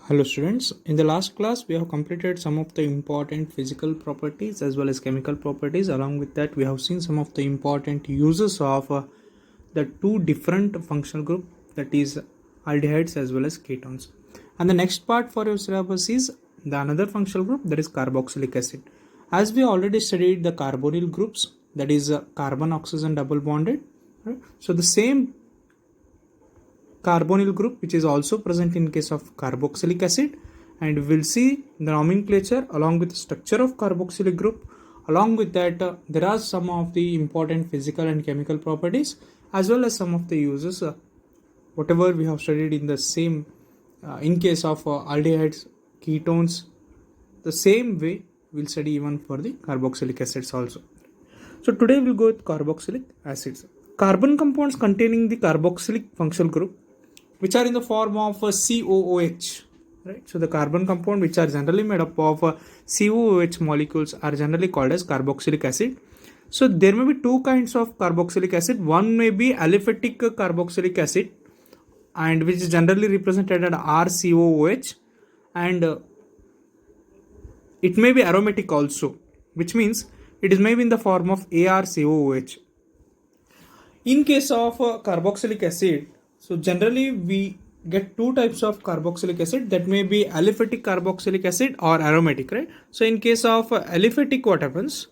Hello students, in the last class we have completed some of the important physical properties as well as chemical properties. Along with that we have seen some of the important uses of the two different functional group, that is aldehydes as well as ketones. And the next part for your syllabus is the another functional group, that is carboxylic acid. As we already studied the carbonyl groups, that is carbon oxygen double bonded, right? So the same carbonyl group which is also present in case of carboxylic acid, and we will see the nomenclature along with the structure of carboxylic group. Along with that there are some of the important physical and chemical properties as well as some of the uses whatever we have studied in the same in case of aldehydes, ketones. The same way we'll study even for the carboxylic acids also. So today we'll go with carboxylic acids. Carbon compounds containing the carboxylic functional group which are in the form of COOH, right? So the carbon compound which are generally made up of COOH molecules are generally called as carboxylic acid. So there may be two kinds of carboxylic acid. One may be aliphatic carboxylic acid, and which is generally represented as RCOOH, and it may be aromatic also, which means it is maybe in the form of ARCOOH. In case of carboxylic acid, so generally we get two types of carboxylic acid, that may be aliphatic carboxylic acid or aromatic, right? So in case of aliphatic, what happens,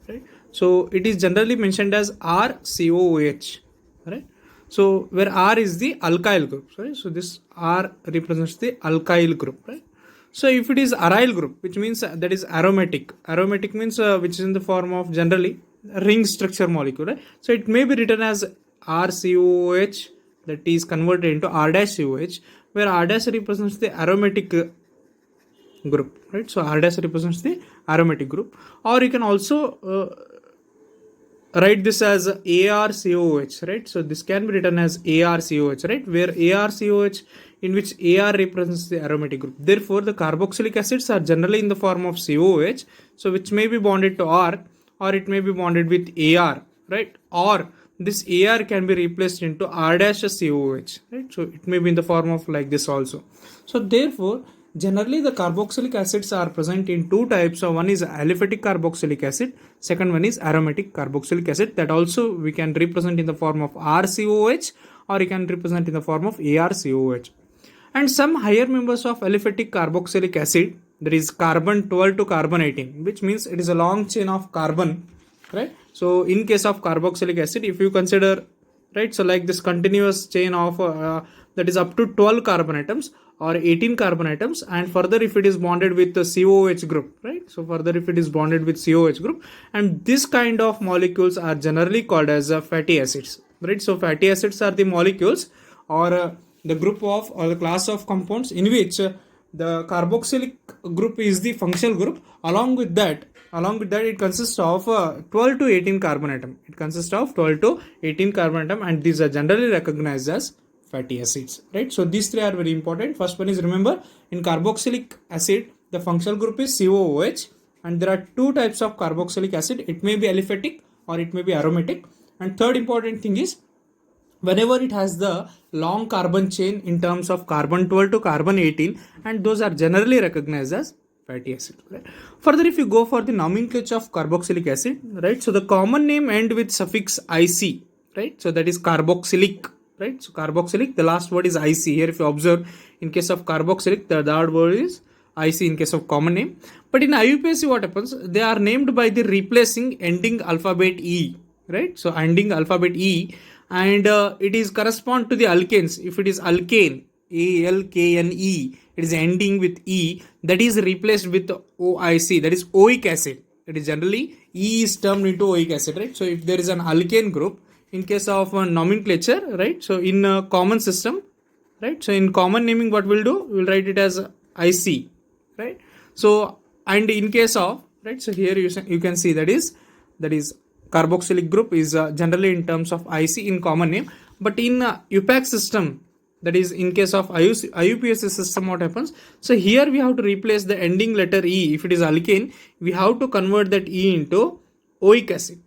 right? So it is generally mentioned as RCOOH, right? So where R is the alkyl group, right? So this R represents the alkyl group, right? So if it is aryl group, which means that is aromatic. Aromatic means which is in the form of generally ring structure molecule, right? So it may be written as RCOOH, that is converted into R-COH, where R- represents the aromatic group, right? So R- represents the aromatic group, or you can also write this as ARCOH, right? So this can be written as ARCOH, right? Where ARCOH, in which AR represents the aromatic group. Therefore, the carboxylic acids are generally in the form of COOH, so which may be bonded to R, or it may be bonded with AR, right? Or this AR can be replaced into R-COOH, right? So it may be in the form of like this also. So therefore, generally the carboxylic acids are present in two types. So one is aliphatic carboxylic acid, second one is aromatic carboxylic acid, that also we can represent in the form of RCOH, or you can represent in the form of ARCOH. And some higher members of aliphatic carboxylic acid, that is carbon 12 to carbon 18, which means it is a long chain of carbon, right? So in case of carboxylic acid, if you consider, right, so like this continuous chain of that is up to 12 carbon atoms or 18 carbon atoms, and further if it is bonded with the COOH group, right? So further if it is bonded with COOH group, and this kind of molecules are generally called as fatty acids, right? So fatty acids are the molecules or the group of or the class of compounds in which the carboxylic group is the functional group. Along with that it consists of 12 to 18 carbon atom. It consists of 12 to 18 carbon atom, and these are generally recognized as fatty acids, right? So these three are very important. First one is, remember, in carboxylic acid the functional group is COOH, and there are two types of carboxylic acid. It may be aliphatic or it may be aromatic. And third important thing is, whenever it has the long carbon chain in terms of carbon 12 to carbon 18, and those are generally recognized as fatty acid, right? Further, if you go for the nomenclature of carboxylic acid, right, so the common name end with suffix IC, right? So that is carboxylic, right? So carboxylic, the last word is IC. Here if you observe, in case of carboxylic the third word is IC in case of common name. But in IUPAC what happens, they are named by the replacing ending alphabet E, right? So ending alphabet E, and it is correspond to the alkanes. If it is alkane, ALKNE, it is ending with E, that is replaced with OIC, that is oic acid. It is generally E is termed into oic acid, right? So if there is an alkane group, in case of nomenclature, right, so in a common system, right, so in common naming what we'll do, we'll write it as IC, right? So and in case of, right, so here you can see that is carboxylic group is generally in terms of IC in common name. But in UPAC system, that is in case of IUPAC system, what happens, so here we have to replace the ending letter E. If it is alkane, we have to convert that E into oic acid,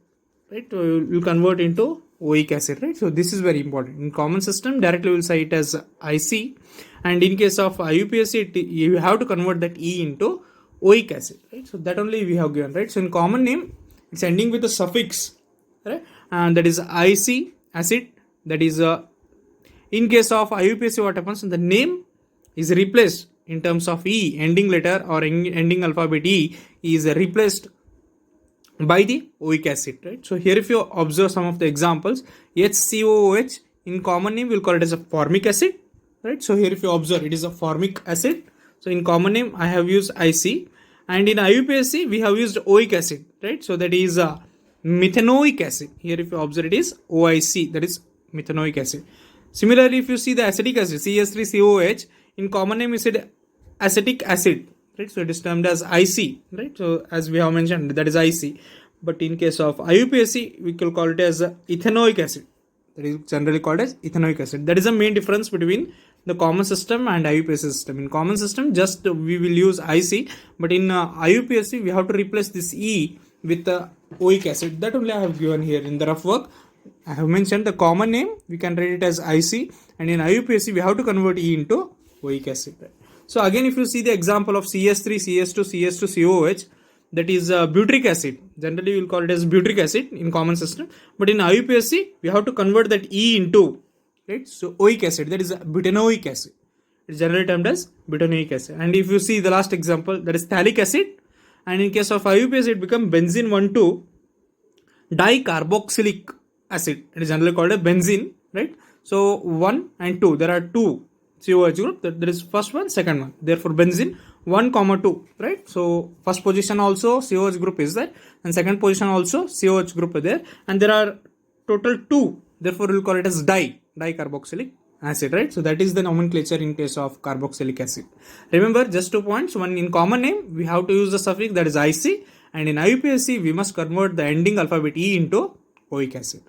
right? So you convert into oic acid, right? So this is very important. In common system, directly we'll say it as IC, and in case of IUPAC, you have to convert that E into oic acid, right? So that only we have given, right? So in common name, it's ending with a suffix, right? And that is IC acid. That is in case of IUPAC, what happens? The name is replaced in terms of E, ending letter or ending alphabet E is replaced by the oic acid, right? So here if you observe some of the examples, HCOOH in common name we'll call it as a formic acid, right? So here if you observe, it is a formic acid. So in common name I have used IC, and in IUPAC we have used oic acid, right? So that is a methanoic acid. Here if you observe, it is OIC, that is methanoic acid. Similarly, if you see the acetic acid CS3COOH, in common name is said acetic acid, right? So it is termed as IC, right? So as we have mentioned, that is IC. But in case of IUPAC, we will call it as ethanoic acid. That is generally called as ethanoic acid. That is the main difference between the common system and IUPAC system. In common system, just we will use IC, but in IUPAC, we have to replace this E with oic acid. That only I have given here in the rough work. I have mentioned the common name, we can write it as IC, and in IUPAC, we have to convert E into oic acid. So again, if you see the example of CS3, CS2, CS2, COOH, that is butyric acid. Generally, we will call it as butyric acid in common system. But in IUPAC, we have to convert that E into, right? So oic acid, that is butanoic acid. It's generally termed as butanoic acid. And if you see the last example, that is phthalic acid. And in case of IUPAC, it becomes benzene 1,2 dicarboxylic acid. It is generally called a benzene, right? So 1 and 2, there are two COH group, that is first one, second one. Therefore, benzene 1, 2, right? So first position also COH group is there, and second position also COH group is there, and there are total 2. Therefore, we'll call it as dicarboxylic acid, right? So that is the nomenclature in case of carboxylic acid. Remember, just 2 points. One, in common name, we have to use the suffix that is IC, and in IUPAC, we must convert the ending alphabet E into oic acid.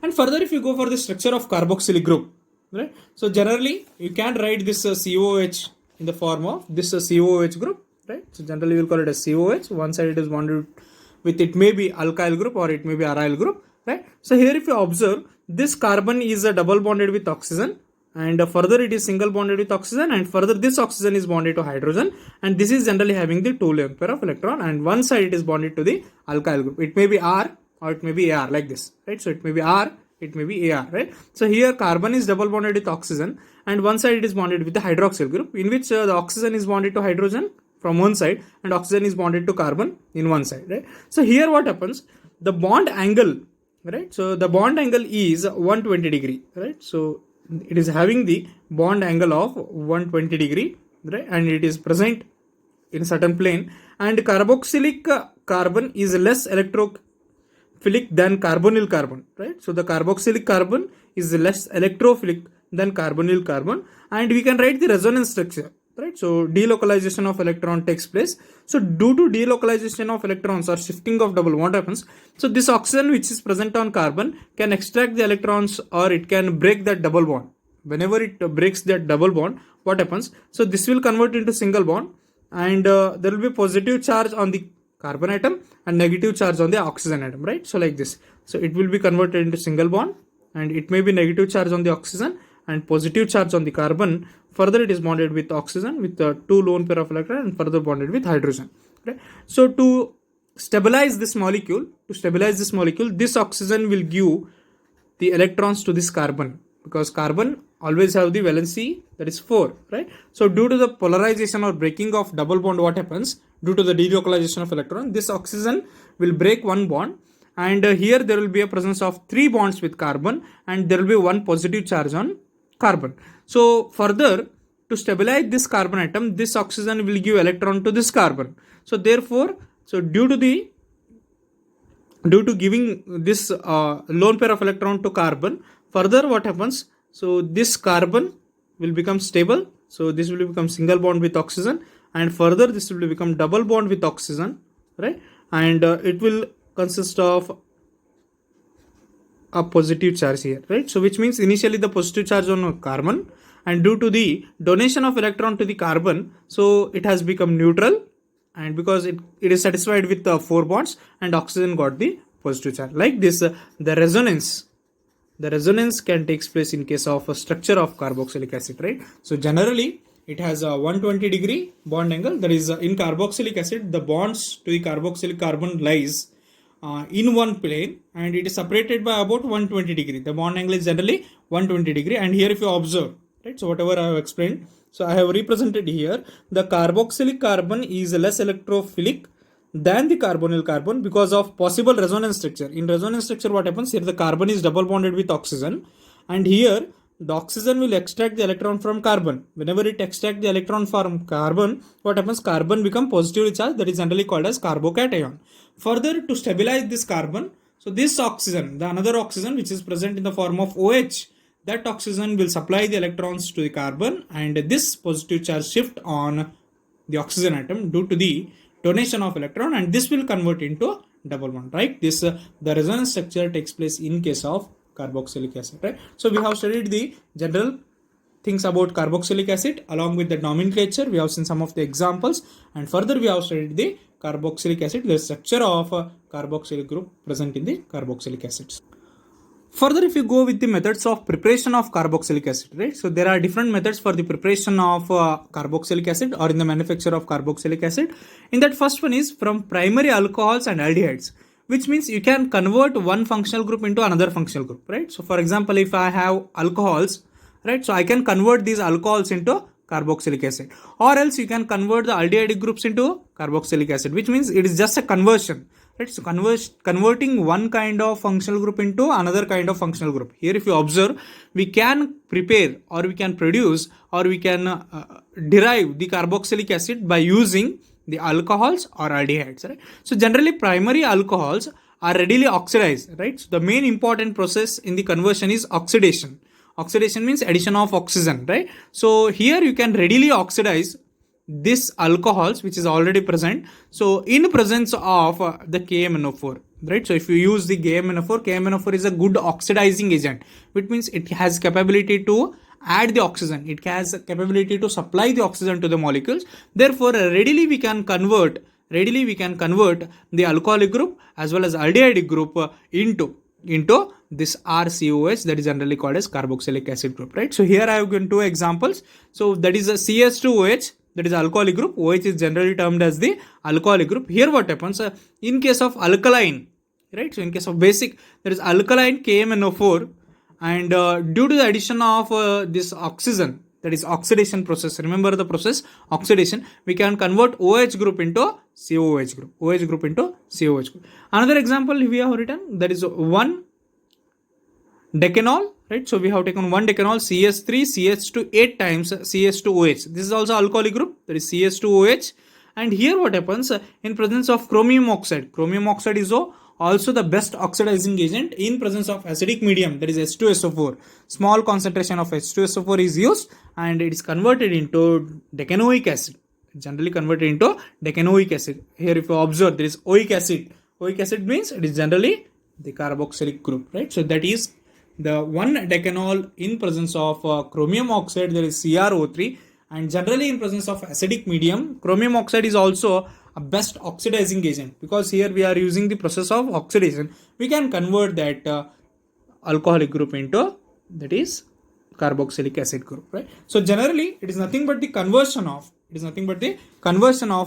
And further, if you go for the structure of carboxylic group, right? So generally, you can write this COH in the form of this COH group, right? So generally, we will call it as COH. One side it is bonded with, it may be alkyl group or it may be aryl group, right? So here, if you observe, this carbon is a double bonded with oxygen, and further it is single bonded with oxygen, and further this oxygen is bonded to hydrogen, and this is generally having the 2 lone pair of electron, and one side it is bonded to the alkyl group. It may be R or it may be AR, like this, right? So it may be R, it may be AR, right? So here carbon is double bonded with oxygen, and one side it is bonded with the hydroxyl group, in which the oxygen is bonded to hydrogen from one side and oxygen is bonded to carbon in one side, right? So here what happens, the bond angle, right? So the bond angle is 120 degree, right? So it is having the bond angle of 120 degree, right? And it is present in a certain plane, and carboxylic carbon is less electrophilic than carbonyl carbon, right? So the carboxylic carbon is less electrophilic than carbonyl carbon, and we can write the resonance structure, right? So delocalization of electron takes place. So due to delocalization of electrons or shifting of double bond happens, so this oxygen which is present on carbon can extract the electrons, or it can break that double bond. Whenever it breaks that double bond, what happens? So this will convert into single bond, and there will be positive charge on the carbon atom and negative charge on the oxygen atom, right? So like this. So it will be converted into single bond, and it may be negative charge on the oxygen and positive charge on the carbon. Further it is bonded with oxygen with 2 lone pair of electron, and further bonded with hydrogen, right? So to stabilize this molecule, this oxygen will give the electrons to this carbon, because carbon always have the valency, that is 4, right? So due to the polarization or breaking of double bond, what happens? Due to the delocalization of electron, this oxygen will break one bond, and here there will be a presence of 3 bonds with carbon, and there will be 1 positive charge on carbon. So further, to stabilize this carbon atom, this oxygen will give electron to this carbon. So therefore, due to giving this lone pair of electron to carbon, further what happens? So this carbon will become stable. So this will become single bond with oxygen, and further this will become double bond with oxygen, right? And it will consist of a positive charge here, right? So which means initially the positive charge on carbon, and due to the donation of electron to the carbon, so it has become neutral, and because it is satisfied with 4 bonds, and oxygen got the positive charge. Like this, the resonance the resonance can takes place in case of a structure of carboxylic acid, right? So generally it has a 120 degree bond angle. That is in carboxylic acid, the bonds to the carboxylic carbon lies in one plane, and it is separated by about 120 degree. The bond angle is generally 120 degree. And here if you observe, right, so whatever I have explained, so I have represented here the carboxylic carbon is less electrophilic than the carbonyl carbon because of possible resonance structure. In resonance structure, what happens here, the carbon is double bonded with oxygen, and here the oxygen will extract the electron from carbon. Whenever it extracts the electron from carbon, what happens, carbon become positively charged, that is generally called as carbocation. Further, to stabilize this carbon, so this oxygen, the another oxygen which is present in the form of OH, that oxygen will supply the electrons to the carbon, and this positive charge shift on the oxygen atom due to the donation of electron, and this will convert into double bond, right? This the resonance structure takes place in case of carboxylic acid, right? So we have studied the general things about carboxylic acid along with the nomenclature. We have seen some of the examples, and further we have studied the carboxylic acid, the structure of a carboxylic group present in the carboxylic acids. Further, if you go with the methods of preparation of carboxylic acid, right? So there are different methods for the preparation of carboxylic acid or in the manufacture of carboxylic acid. In that, first one is from primary alcohols and aldehydes, which means you can convert one functional group into another functional group, right? So for example, if I have alcohols, right, so I can convert these alcohols into carboxylic acid, or else you can convert the aldehyde groups into carboxylic acid, which means it is just a conversion, right? So converting one kind of functional group into another kind of functional group. Here if you observe, we can prepare or we can produce or we can derive the carboxylic acid by using the alcohols or aldehydes, right? So generally primary alcohols are readily oxidized, right? So the main important process in the conversion is oxidation. Oxidation means addition of oxygen, right? So here you can readily oxidize this alcohols which is already present. So in presence of the KMNO4, right? So if you use the KMNO4 is a good oxidizing agent, which means it has capability to add the oxygen. It has capability to supply the oxygen to the molecules. Therefore, readily we can convert the alcoholic group as well as aldehyde group into this RCOH, that is generally called as carboxylic acid group, right? So here I have given two examples. So that is a CS2OH, that is alcoholic group. OH is generally termed as the alcoholic group. Here what happens in case of alkaline, right? So in case of basic, there is alkaline KMNO4, and due to the addition of this oxygen, that is oxidation process, remember the process oxidation, we can convert OH group into COOH group, OH group into COOH group. Another example we have written, that is 1 decanol, right? So we have taken 1 decanol CS3 CH2 8 times CS2OH. This is also alcoholic group, that is CS2OH. And here what happens in presence of chromium oxide. Chromium oxide is also the best oxidizing agent in presence of acidic medium, that is H2SO4. Small concentration of H2SO4 is used and it is converted into decanoic acid. Generally converted into decanoic acid. Here if you observe, there is oic acid. Oic acid means it is generally the carboxylic group, right? So that is the 1 decanol in presence of chromium oxide, there is CrO3, and generally in presence of acidic medium, chromium oxide is also a best oxidizing agent, because here we are using the process of oxidation. We can convert that alcoholic group into, that is carboxylic acid group, right? So generally it is nothing but the conversion of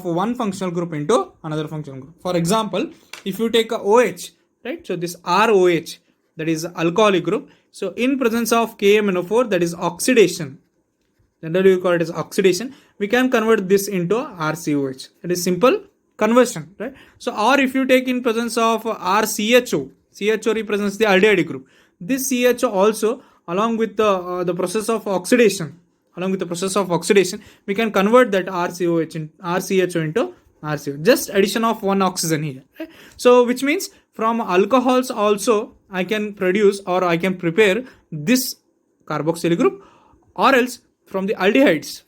one functional group into another functional group. For example, if you take a OH, right? So this ROH, that is alcoholic group. So in presence of KMNO4, that is oxidation. Generally we call it as oxidation. We can convert this into RCOH. It is simple conversion, right? So or if you take in presence of RCHO, CHO represents the aldehyde group. This CHO also, along with the process of oxidation, we can convert that RCHO into RCO. Just addition of one oxygen here, right? So which means from alcohols also I can produce or I can prepare this carboxylic group, or else from the aldehydes,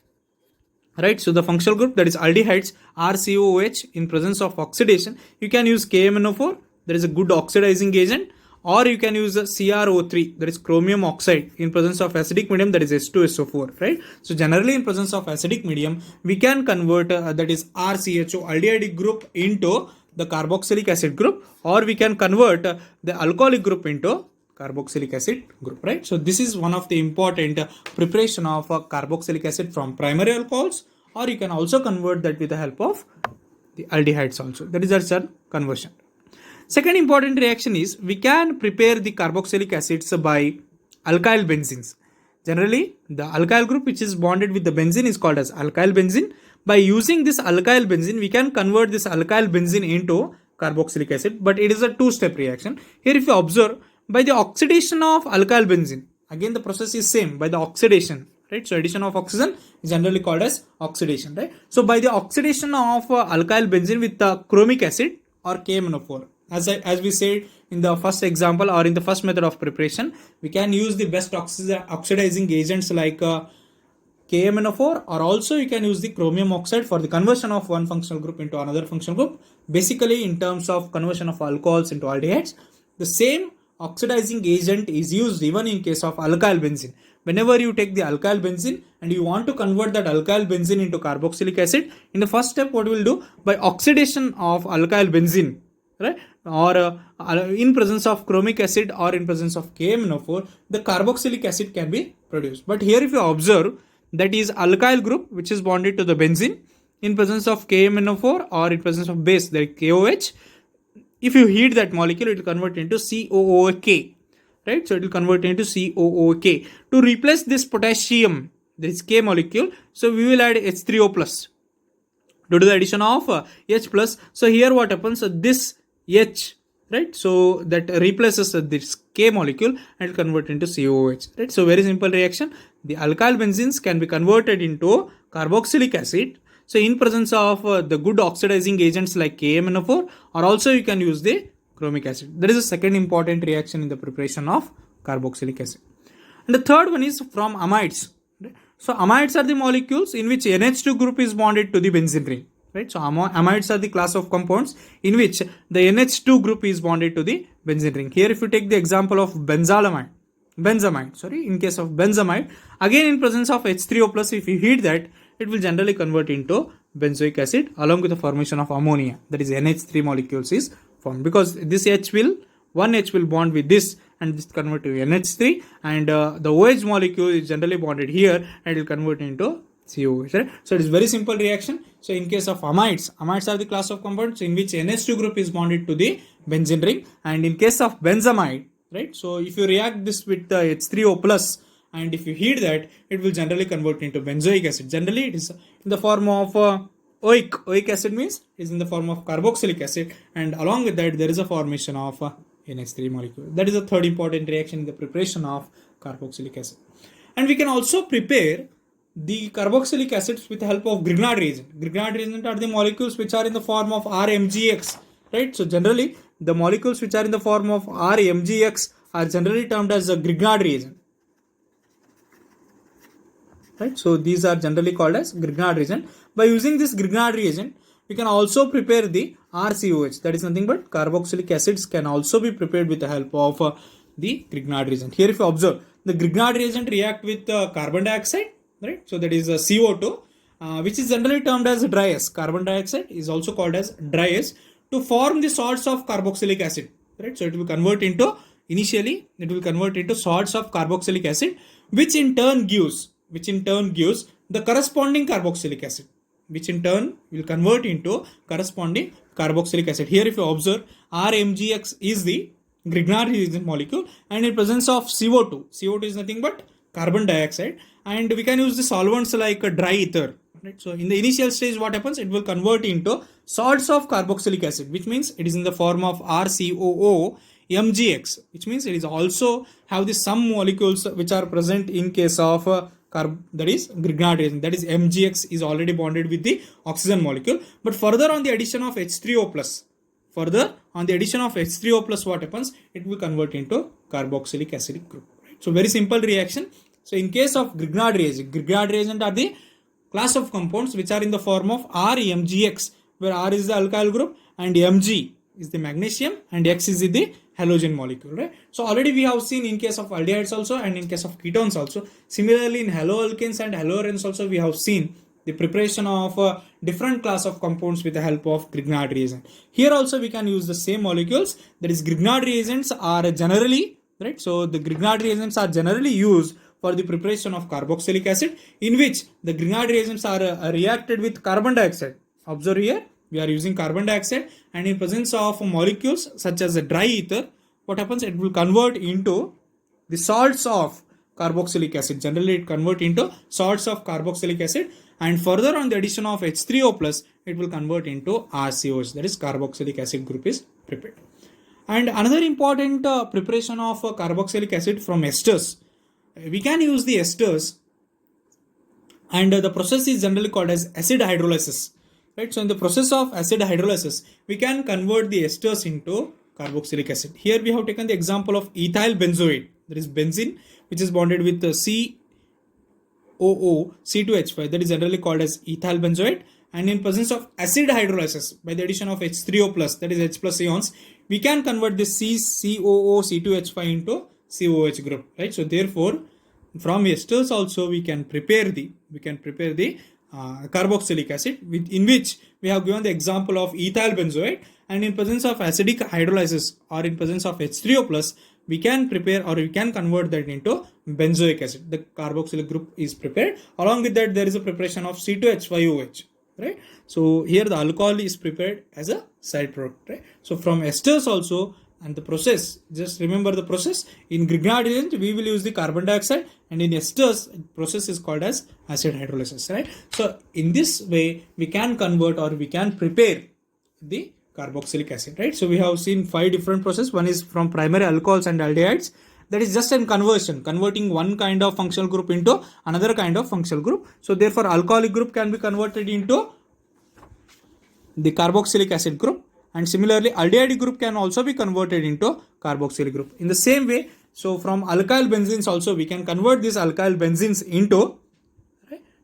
right? So the functional group, that is aldehydes, RCOOH, in presence of oxidation, you can use KMNO4, that is a good oxidizing agent, or you can use CrO3, that is chromium oxide, in presence of acidic medium, that is H2SO4, right? So generally in presence of acidic medium, we can convert that is RCHO, aldehyde group, into the carboxylic acid group, or we can convert the alcoholic group into carboxylic acid group, right? So this is one of the important preparation of carboxylic acid from primary alcohols, or you can also convert that with the help of the aldehydes also. That is our conversion. Second important reaction is we can prepare the carboxylic acids by alkyl benzenes. Generally, the alkyl group which is bonded with the benzene is called as alkyl benzene. By using this alkyl benzene, we can convert this alkyl benzene into carboxylic acid, but it is a two-step reaction. Here if you observe, by the oxidation of alkyl benzene, again the process is same by the oxidation, right? So addition of oxygen is generally called as oxidation, right? So by the oxidation of alkyl benzene with chromic acid or KMnO4, as we said in the first example or in the first method of preparation, we can use the best oxidizing agents like KMnO4, or also you can use the chromium oxide for the conversion of one functional group into another functional group. Basically, in terms of conversion of alcohols into aldehydes, the same oxidizing agent is used even in case of alkyl benzene. Whenever you take the alkyl benzene and you want to convert that alkyl benzene into carboxylic acid, in the first step what we will do, by oxidation of alkyl benzene, right, or in presence of chromic acid or in presence of KMnO4, the carboxylic acid can be produced. But here if you observe, that is alkyl group which is bonded to the benzene in presence of KMnO4 or in presence of base like KOH. If you heat that molecule, it will convert into COOK, right? So it will convert into COOK. To replace this potassium, this K molecule, so we will add H3O plus due to the addition of H plus. So here what happens, this H, right? So that replaces this K molecule and convert into COOH, right? So very simple reaction. The alkyl benzenes can be converted into carboxylic acid. So in presence of the good oxidizing agents like KMnO4, or also you can use the chromic acid. That is the second important reaction in the preparation of carboxylic acid. And the third one is from amides. Right? So amides are the molecules in which NH2 group is bonded to the benzene ring. Right? So amides are the class of compounds in which the NH2 group is bonded to the benzene ring. Here if you take the example of benzamide, in case of benzamide, again in presence of H3O plus, if you heat that, it will generally convert into benzoic acid along with the formation of ammonia, that is NH3 molecules is formed, because this one H will bond with this and this convert to NH3, and the OH molecule is generally bonded here and it will convert into COH, right? So it is very simple reaction. So in case of amides are the class of compounds in which NH2 group is bonded to the benzene ring, and in case of benzamide, right? So if you react this with the H3O plus and if you heat that, it will generally convert into benzoic acid. Generally it is in the form of oic acid, means it is in the form of carboxylic acid, and along with that there is a formation of NH3 molecule. That is the third important reaction in the preparation of carboxylic acid. And we can also prepare the carboxylic acids with the help of Grignard reagent. Grignard reagent are the molecules which are in the form of RMGX, right? So generally the molecules which are in the form of RMGX are generally termed as a Grignard reagent, right? So these are generally called as Grignard reagent. By using this Grignard reagent, we can also prepare the RCOH, that is nothing but carboxylic acids can also be prepared with the help of the Grignard reagent. Here if you observe, the Grignard reagent react with carbon dioxide, right? So that is CO2, which is generally termed as dry S. Carbon dioxide is also called as dry S, to form the salts of carboxylic acid, right? So it will convert into, initially it will convert into salts of carboxylic acid, which in turn gives the corresponding carboxylic acid, which in turn will convert into corresponding carboxylic acid. Here if you observe, RMGX is the Grignard reagent molecule, and in presence of CO2 is nothing but carbon dioxide, and we can use the solvents like dry ether, right? So in the initial stage what happens, it will convert into salts of carboxylic acid, which means it is in the form of RCOO MgX, which means it is also have the some molecules which are present in case of that is Grignard reagent, that is MgX is already bonded with the oxygen molecule. But further on the addition of H3O plus, what happens, it will convert into carboxylic acidic group, right? So very simple reaction. So in case of Grignard reagent are the class of compounds which are in the form of RMGX, where R is the alkyl group and Mg is the magnesium and X is the halogen molecule, right? So already we have seen in case of aldehydes also and in case of ketones also. Similarly in haloalkanes and haloarenes also we have seen the preparation of different class of compounds with the help of Grignard reagent. Here also we can use the same molecules, that is Grignard reagents are generally right? So the Grignard reagents are generally used for the preparation of carboxylic acid, in which the Grignard reagents are reacted with carbon dioxide. Observe here, we are using carbon dioxide, and in presence of molecules such as a dry ether, what happens? It will convert into the salts of carboxylic acid. Generally, it convert into salts of carboxylic acid, and further on the addition of H3O plus, it will convert into RCOH, that is carboxylic acid group is prepared. And another important preparation of carboxylic acid from esters. We can use the esters, and the process is generally called as acid hydrolysis. Right? So in the process of acid hydrolysis, we can convert the esters into carboxylic acid. Here we have taken the example of ethyl benzoate. There is benzene which is bonded with COO C2H5, that is generally called as ethyl benzoate. And in presence of acid hydrolysis, by the addition of H3O plus, that is H plus ions, we can convert this COO C2H5 into COH group. Right? So therefore, from esters also we can prepare the carboxylic acid, in which we have given the example of ethyl benzoate, and in presence of acidic hydrolysis or in presence of H3O plus, we can prepare or we can convert that into benzoic acid. The carboxylic group is prepared. Along with that, there is a preparation of C2H5OH. Right? So here the alcohol is prepared as a side product. Right? So from esters also, and the process, just remember the process. In Grignard reagent, we will use the carbon dioxide, and in esters, process is called as acid hydrolysis. Right? So in this way, we can convert or we can prepare the carboxylic acid. Right? So we have seen 5 different processes. One is from primary alcohols and aldehydes. That is just a conversion, converting one kind of functional group into another kind of functional group. So therefore, alcoholic group can be converted into the carboxylic acid group. And similarly, aldehyde group can also be converted into carboxylic group. In the same way, so from alkyl benzenes also, we can convert these alkyl benzenes into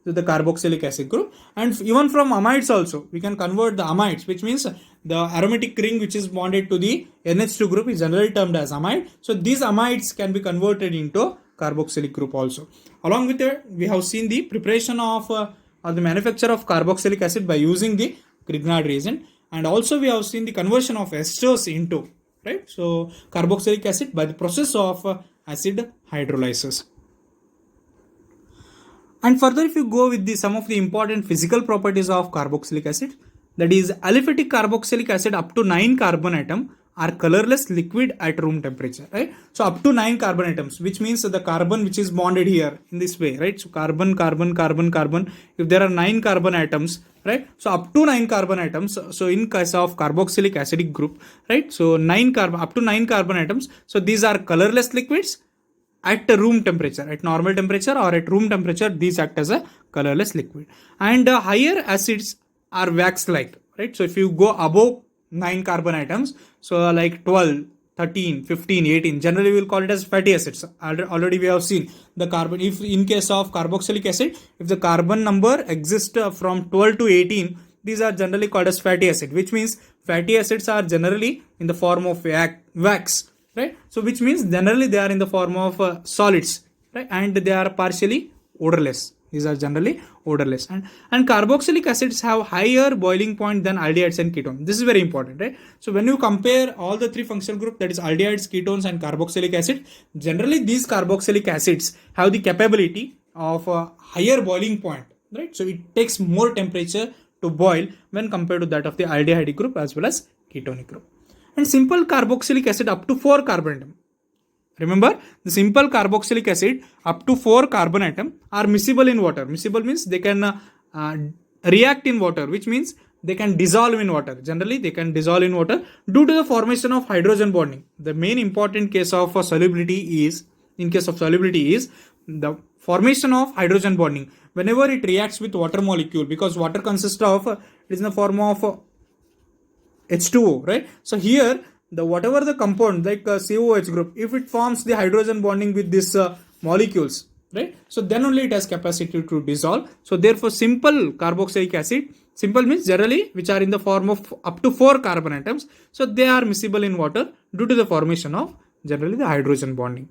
the carboxylic acid group. And even from amides also, we can convert the amides, which means the aromatic ring which is bonded to the NH2 group is generally termed as amide. So these amides can be converted into carboxylic group also. Along with that, we have seen the preparation of or the manufacture of carboxylic acid by using the Grignard reagent. And also we have seen the conversion of esters into, right? So carboxylic acid by the process of acid hydrolysis. And further, if you go with some of the important physical properties of carboxylic acid, that is aliphatic carboxylic acid up to 9 carbon atom are colorless liquid at room temperature, right? So up to 9 carbon atoms, which means the carbon which is bonded here in this way, right? So carbon, carbon, carbon, carbon. If there are 9 carbon atoms, right? So up to 9 carbon atoms. So in case of carboxylic acidic group, right? So up to 9 carbon atoms. So these are colorless liquids at room temperature, at normal temperature or at room temperature. These act as a colorless liquid. And higher acids are wax-like, right? So if you go above 9 carbon atoms, so like 12, 13, 15, 18, generally we will call it as fatty acids. Already we have seen the carbon, if in case of carboxylic acid, if the carbon number exists from 12 to 18, these are generally called as fatty acid, which means fatty acids are generally in the form of wax, right? So which means generally they are in the form of solids, right? And they are partially odorless. These are generally odorless. And carboxylic acids have higher boiling point than aldehydes and ketones. This is very important, right? So when you compare all the 3 functional groups, that is aldehydes, ketones and carboxylic acid, generally these carboxylic acids have the capability of a higher boiling point, right? So it takes more temperature to boil when compared to that of the aldehyde group as well as ketonic group. And simple carboxylic acid up to 4 carbon atom. Remember, the simple carboxylic acid up to 4 carbon atom are miscible in water. Miscible means they can react in water, which means they can dissolve in water. Generally, they can dissolve in water due to the formation of hydrogen bonding. The main important case of solubility is, in case of solubility is the formation of hydrogen bonding. Whenever it reacts with water molecule, because water consists of, it is in the form of H2O, right? So here, whatever the compound like COH group, if it forms the hydrogen bonding with these molecules, right? So then only it has capacity to dissolve. So therefore, simple carboxylic acid, simple means generally which are in the form of up to 4 carbon atoms. So they are miscible in water due to the formation of generally the hydrogen bonding.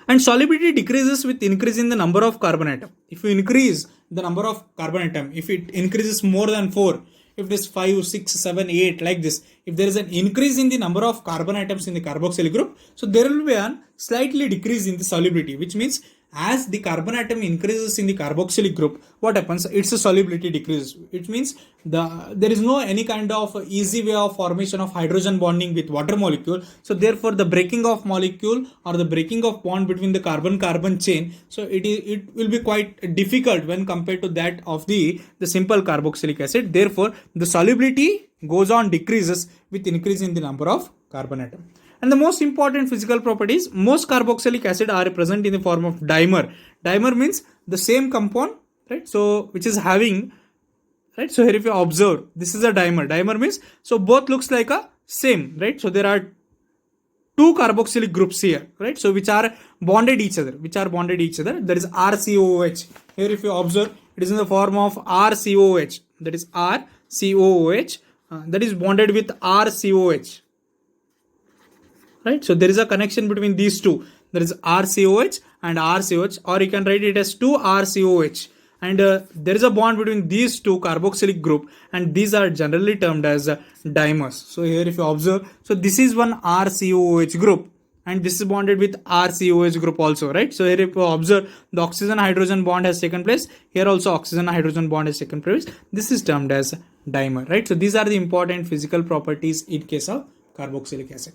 And solubility decreases with increase in the number of carbon atom. If you increase the number of carbon atom, if it increases more than 4, if it is 5, 6, 7, 8 like this, if there is an increase in the number of carbon atoms in the carboxylic group, so there will be a slightly decrease in the solubility, which means as the carbon atom increases in the carboxylic group, what happens? Its solubility decreases. It means there is no any kind of easy way of formation of hydrogen bonding with water molecule. So therefore, the breaking of molecule or the breaking of bond between the carbon-carbon chain, so it will be quite difficult when compared to that of the simple carboxylic acid. Therefore, the solubility goes on decreases with increase in the number of carbon atom. And the most important physical properties, most carboxylic acid are present in the form of dimer. Dimer means the same compound, right? So which is having, right? So here if you observe, this is a dimer. Dimer means, so both looks like a same, right? So there are two carboxylic groups here, right? So which are bonded each other, There is RCOOH. Here if you observe, it is in the form of RCOOH. That is RCOOH. That is bonded with RCOH. Right, so there is a connection between these two. There is RCOH and RCOH, or you can write it as 2RCOH. And there is a bond between these two carboxylic group, and these are generally termed as dimers. So here if you observe, so this is one RCOH group, and this is bonded with RCOH group also, right? So here if you observe, the oxygen hydrogen bond has taken place. Here also oxygen hydrogen bond has taken place. This is termed as dimer, right? So these are the important physical properties in case of carboxylic acid.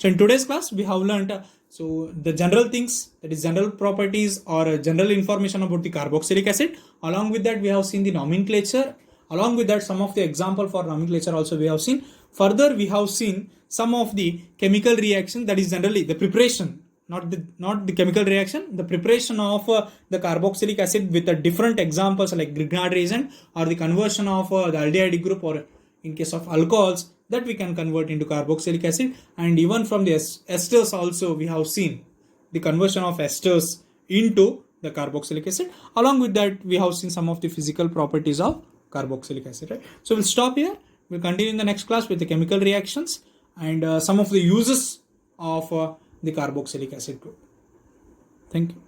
So in today's class, we have learned so the general things, that is general properties or general information about the carboxylic acid. Along with that, we have seen the nomenclature. Along with that, some of the example for nomenclature also we have seen. Further, we have seen some of the chemical reaction, that is generally the preparation, not the chemical reaction, the preparation of the carboxylic acid with different examples like Grignard reagent, or the conversion of the aldehyde group, or in case of alcohols, that we can convert into carboxylic acid. And even from the esters also we have seen the conversion of esters into the carboxylic acid. Along with that, we have seen some of the physical properties of carboxylic acid, right? So we'll stop here. We'll continue in the next class with the chemical reactions and some of the uses of the carboxylic acid group. Thank you.